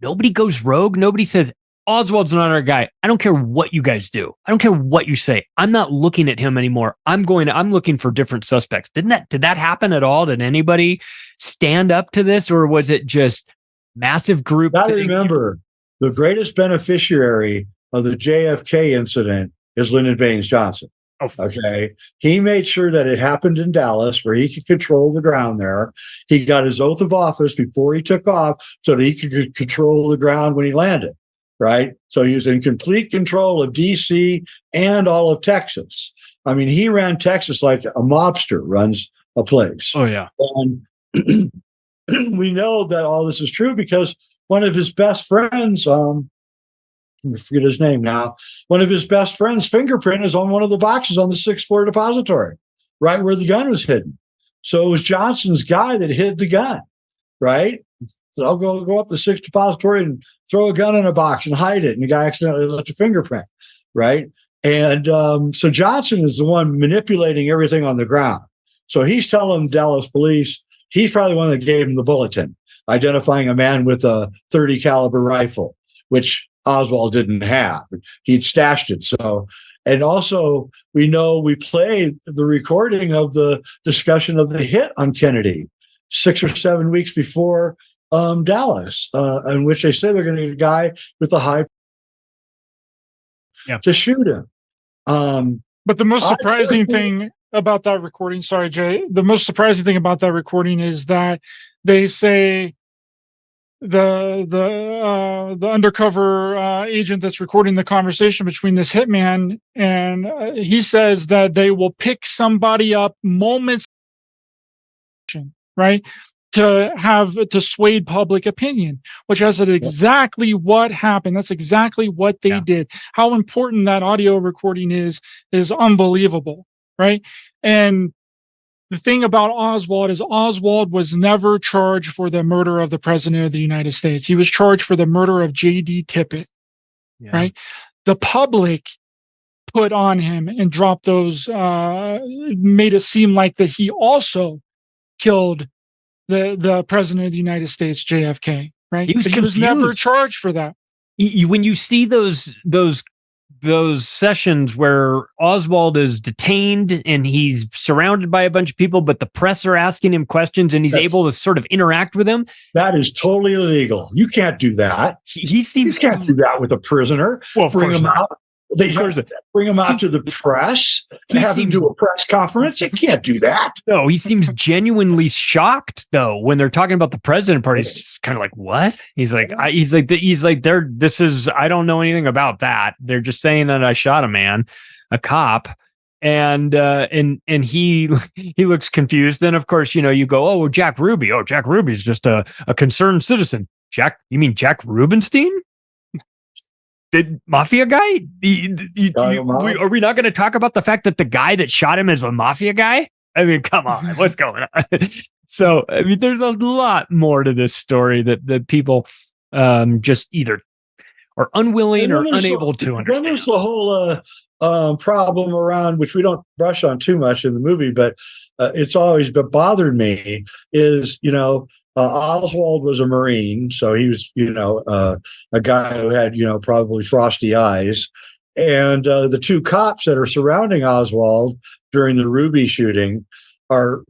Nobody goes rogue. Nobody says Oswald's not our guy. I don't care what you guys do. I don't care what you say. I'm not looking at him anymore. I'm looking for different suspects. Did that happen at all? Did anybody stand up to this, or was it just massive group? I remember the greatest beneficiary of the JFK incident is Lyndon Baines Johnson. Oh. Okay. He made sure that it happened in Dallas, where he could control the ground there. He got his oath of office before he took off so that he could control the ground when he landed. Right. So he was in complete control of DC and all of Texas. I mean, he ran Texas like a mobster runs a place. Oh, yeah. And we know that all this is true because one of his best friends, I forget his name now, one of his best friends' fingerprint is on one of the boxes on the 6th floor depository, right where the gun was hidden. So it was Johnson's guy that hid the gun, right? So I'll go up the 6th depository and throw a gun in a box and hide it. And the guy accidentally left a fingerprint, right? And so Johnson is the one manipulating everything on the ground. So he's telling Dallas police, he's probably the one that gave him the bulletin, identifying a man with a .30 caliber rifle, which Oswald didn't have. He'd stashed it. So, and also we know we played the recording of the discussion of the hit on Kennedy 6 or 7 weeks before Dallas, in which they say they're going to get a guy with a high to shoot him. But the most surprising thing about that recording, sorry, Jay, the most surprising thing about that recording is that they say the undercover agent that's recording the conversation between this hitman and he says that they will pick somebody up moments, right, to sway public opinion, which is exactly what happened. That's exactly what they did. How important that audio recording is unbelievable, right? And the thing about Oswald is Oswald was never charged for the murder of the president of the United States. He was charged for the murder of J.D. Tippit, right? The public put on him and dropped those, made it seem like that he also killed the president of the United States, JFK, right? He was never charged for that. When you see those sessions where Oswald is detained and he's surrounded by a bunch of people, but the press are asking him questions and he's able to sort of interact with them. That is totally illegal. You can't do that. He seems you can't do that with a prisoner. Well, bring him out. They bring him out to the press. Have him do a press conference. You can't do that. No, he seems genuinely shocked though when they're talking about the president part. He's just kind of like, "What?" He's like, "This is. I don't know anything about that. They're just saying that I shot a cop." And he looks confused. Then of course, you go, "Oh, well, Jack Ruby. Oh, Jack Ruby's just a concerned citizen." You mean Jack Rubenstein? The mafia guy? Are we not going to talk about the fact that the guy that shot him is a mafia guy? I mean, come on, what's going on? So, I mean, there's a lot more to this story that people just either are unwilling or unable to understand. Then there's the whole problem around, which we don't brush on too much in the movie, but it's always bothered me is, Oswald was a Marine, so he was, a guy who had, probably frosty eyes. And the two cops that are surrounding Oswald during the Ruby shooting are,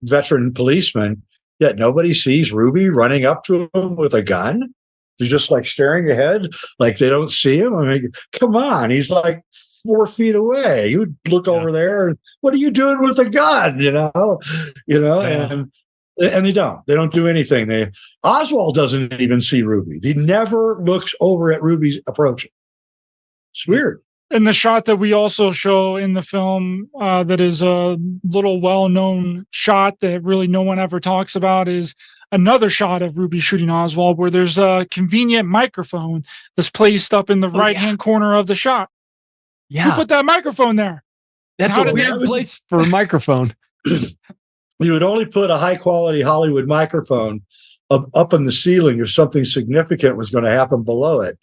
veteran policemen, yet nobody sees Ruby running up to him with a gun. They're just like staring ahead, like they don't see him. I mean, come on, he's like 4 feet away. You would look over there, and what are you doing with a gun? And they don't do anything. Oswald doesn't even see Ruby. He never looks over at Ruby's approaching. It's weird. And the shot that we also show in the film that is a little well-known shot that really no one ever talks about is another shot of Ruby shooting Oswald where there's a convenient microphone that's placed up in the right-hand corner of the shot. Yeah. Who put that microphone there? That's a weird place for a microphone. You would only put a high-quality Hollywood microphone up in the ceiling if something significant was going to happen below it.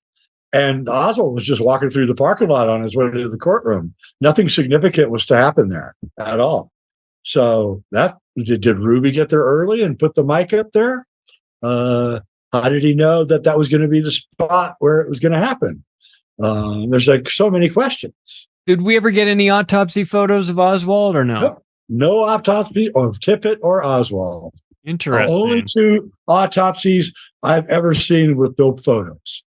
And Oswald was just walking through the parking lot on his way to the courtroom. Nothing significant was to happen there at all. So did Ruby get there early and put the mic up there? How did he know that was going to be the spot where it was going to happen? There's like so many questions. Did we ever get any autopsy photos of Oswald or no? Nope. No autopsy of Tippit or Oswald. Interesting. Only 2 autopsies I've ever seen with dope photos.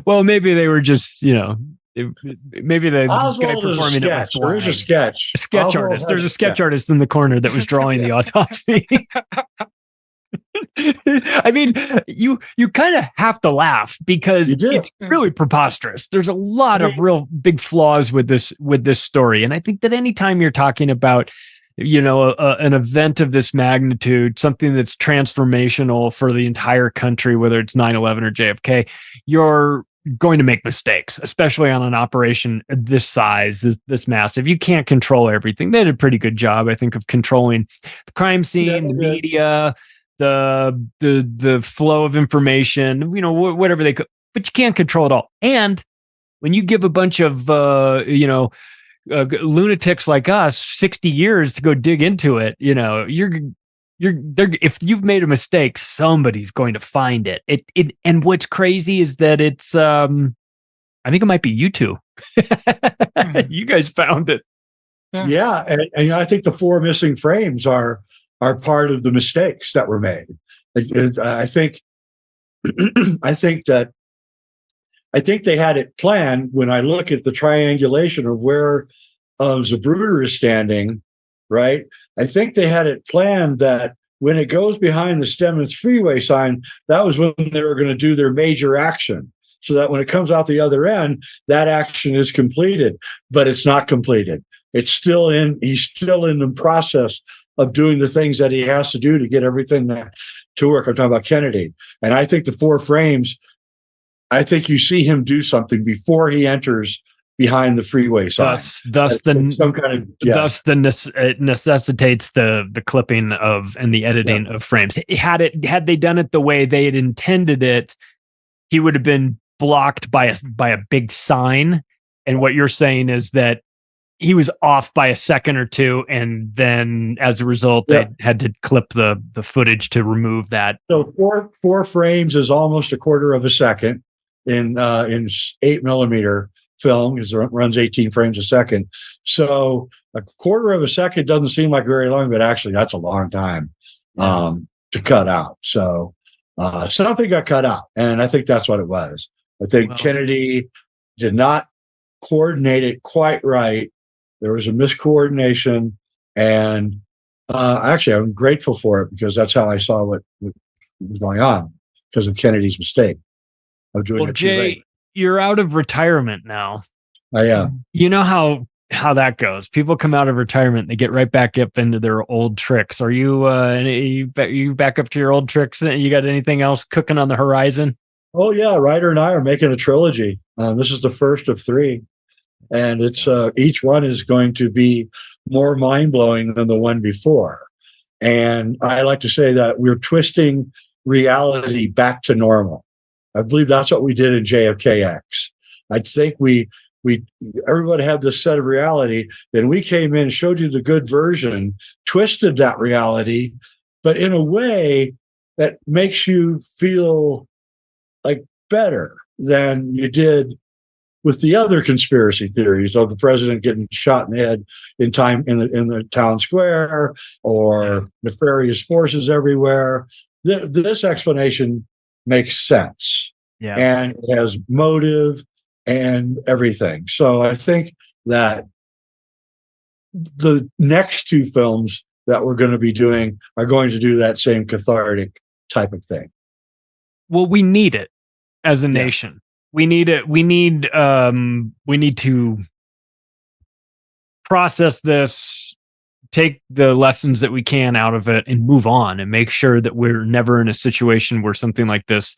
Well, maybe they were just, maybe the Oswald guy performing it was blind. There's a sketch. A sketch Oswald artist. There's a sketch artist in the corner that was drawing the autopsy. I mean, you kind of have to laugh because it's really preposterous. There's a lot of real big flaws with this story, and I think that anytime you're talking about, an event of this magnitude, something that's transformational for the entire country, whether it's 9/11 or JFK, you're going to make mistakes, especially on an operation this size, this massive. You can't control everything. They did a pretty good job, I think, of controlling the crime scene, the media, the flow of information, whatever they could, but you can't control it all. And when you give a bunch of, lunatics like us 60 years to go dig into it, if you've made a mistake, somebody's going to find it. And what's crazy is that it's, I think it might be you two. You guys found it. Yeah. And I think the 4 missing frames are part of the mistakes that were made. I think they had it planned. When I look at the triangulation of where Zapruder is standing, right? I think they had it planned that when it goes behind the Stemmons freeway sign, that was when they were going to do their major action. So that when it comes out the other end, that action is completed, but it's not completed. He's still in the process of doing the things that he has to do to get everything to work. I'm talking about Kennedy. And I think the 4 frames, I think you see him do something before he enters behind the freeway sign. It necessitates the clipping of and the editing of frames. Had they done it the way they had intended it, he would have been blocked by a big sign. And what you're saying is that he was off by a second or two, and then as a result, they had to clip the footage to remove that. So four frames is almost a quarter of a second in 8mm film, because it runs 18 frames a second. So a quarter of a second doesn't seem like very long, but actually that's a long time to cut out. So something got cut out, and I think that's what it was. I think Kennedy did not coordinate it quite right. There was a miscoordination, and actually I'm grateful for it, because that's how I saw what was going on, because of Kennedy's mistake of doing it too late. You're out of retirement now. I am. You know how that goes. People come out of retirement, they get right back up into their old tricks. Are you back up to your old tricks? You got anything else cooking on the horizon? Oh yeah, Ryder and I are making a trilogy. This is the first of 3, and it's each one is going to be more mind-blowing than the one before. And I like to say that we're twisting reality back to normal. I believe that's what we did in JFKX. I think everybody had this set of reality, then we came in, showed you the good version, twisted that reality, but in a way that makes you feel like better than you did with the other conspiracy theories of the president getting shot in the head in the town square, or nefarious forces everywhere. This explanation makes sense, and it has motive and everything. So I think that the next 2 films that we're going to be doing are going to do that same cathartic type of thing. Well, we need it as a nation. We need it. We need to process this, take the lessons that we can out of it, and move on, and make sure that we're never in a situation where something like this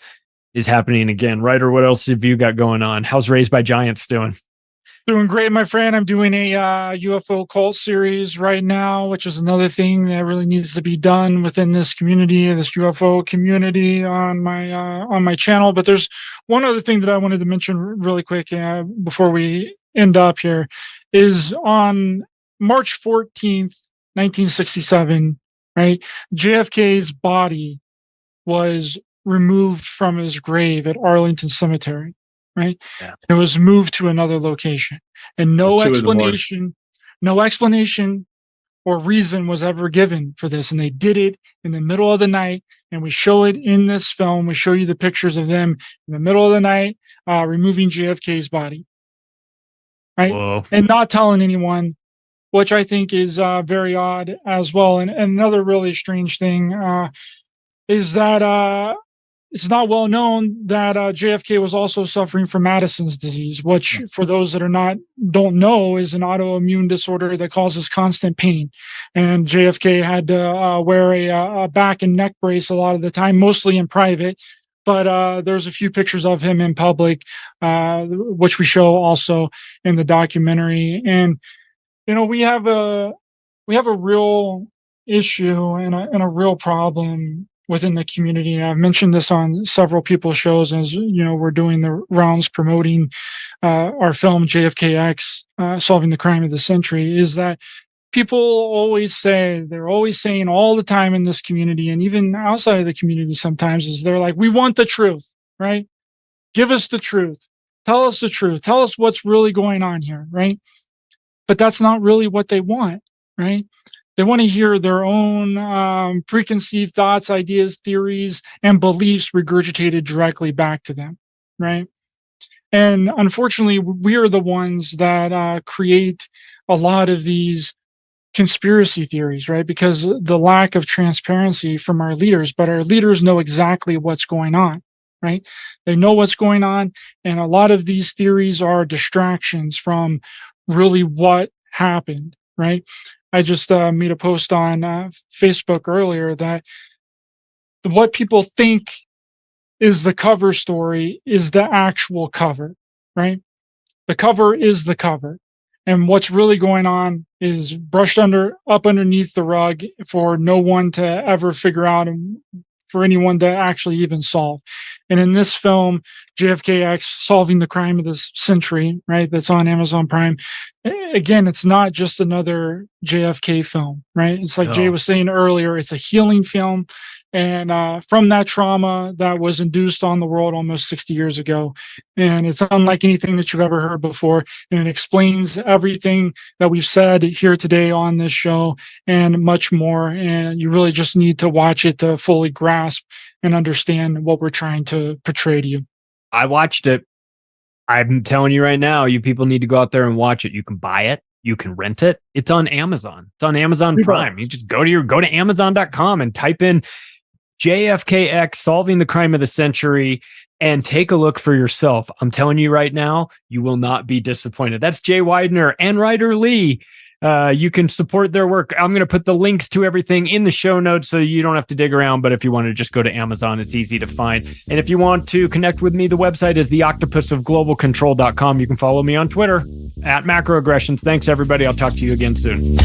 is happening again. Ryder, what else have you got going on? How's Raised by Giants doing? Doing great, my friend. I'm doing a UFO cult series right now, which is another thing that really needs to be done within this community, this UFO community on my channel. But there's one other thing that I wanted to mention really quick before we end up here, is on March 14th, 1967, right? JFK's body was removed from his grave at Arlington Cemetery. Right. Yeah. It was moved to another location, and no explanation or reason was ever given for this. And they did it in the middle of the night. And we show it in this film. We show you the pictures of them in the middle of the night, removing JFK's body. Right. Whoa. And not telling anyone, which I think is very odd as well. And another really strange thing is that it's not well known that JFK was also suffering from Addison's disease, which, for those that don't know, is an autoimmune disorder that causes constant pain. And JFK had to wear a back and neck brace a lot of the time, mostly in private. But there's a few pictures of him in public, which we show also in the documentary. And we have a real issue and a real problem within the community. And I've mentioned this on several people's shows, as we're doing the rounds promoting our film JFKX, Solving the Crime of the Century, is that people they're always saying all the time in this community, and even outside of the community sometimes, is they're like, we want the truth, right? Give us the truth. Tell us the truth. Tell us what's really going on here, right? But that's not really what they want, right? They want to hear their own preconceived thoughts, ideas, theories, and beliefs regurgitated directly back to them, right? And unfortunately, we are the ones that create a lot of these conspiracy theories, right? Because the lack of transparency from our leaders, but our leaders know exactly what's going on, right? They know what's going on. And a lot of these theories are distractions from really what happened, right? I just made a post on Facebook earlier that what people think is the cover story is the actual cover, right? The cover is the cover. And what's really going on is brushed up underneath the rug for no one to ever figure out and for anyone to actually even solve. And in this film, JFKX, Solving the Crime of the Century, right, that's on Amazon Prime, again, it's not just another JFK film, right? It's like Jay was saying earlier, it's a healing film. And from that trauma that was induced on the world almost 60 years ago. And it's unlike anything that you've ever heard before. And it explains everything that we've said here today on this show and much more. And you really just need to watch it to fully grasp and understand what we're trying to portray to you. I watched it. I'm telling you right now, you people need to go out there and watch it. You can buy it. You can rent it. It's on Amazon. It's on Amazon Prime. You just go to Amazon.com and type in JFKX, Solving the Crime of the Century, and take a look for yourself. I'm telling you right now, you will not be disappointed. That's Jay Weidner and Ryder Lee. You can support their work. I'm going to put the links to everything in the show notes so you don't have to dig around. But if you want to just go to Amazon, it's easy to find. And if you want to connect with me, the website is theoctopusofglobalcontrol.com. You can follow me on Twitter @macroaggressions. Thanks, everybody. I'll talk to you again soon.